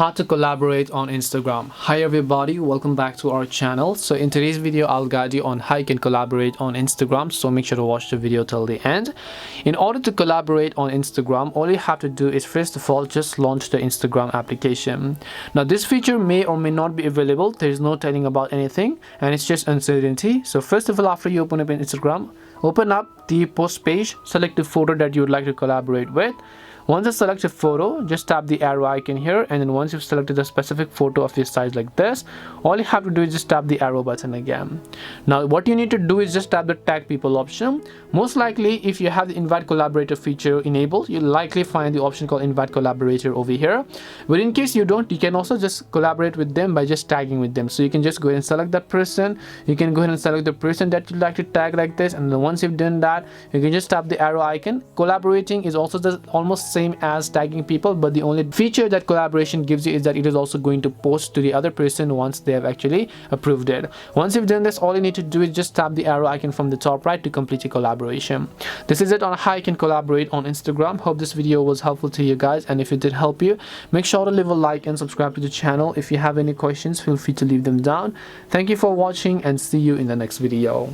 How to collaborate on Instagram. Hi everybody, welcome back to our channel. So in today's video I'll guide you on how you can collaborate on Instagram, so make sure to watch the video till the end. In order to collaborate on Instagram, all you have to do is first of all just launch the Instagram application. Now this feature may or may not be available, there is no telling about anything and it's just uncertainty. So first of all, after you open up an Instagram, open up the post page, select the photo that you would like to collaborate with. Once you select a photo, just tap the arrow icon here, and then once you've selected a specific photo of your size like this, all you have to do is just tap the arrow button again. Now what you need to do is just tap the tag people option. Most likely if you have the invite collaborator feature enabled, you'll likely find the option called invite collaborator over here. But in case you don't, you can also just collaborate with them by just tagging with them. So you can just go ahead and select that person, you can go ahead and select the person that you'd like to tag like this, and then once you've done that, you can just tap the arrow icon. Collaborating is also almost same as tagging people, but the only feature that collaboration gives you is that it is also going to post to the other person once they have actually approved it. Once you've done this, all you need to do is just tap the arrow icon from the top right to complete your collaboration. This is it on how you can collaborate on Instagram. Hope this video was helpful to you guys, and if it did help you, make sure to leave a like and subscribe to the channel. If you have any questions, feel free to leave them down. Thank you for watching and see you in the next video.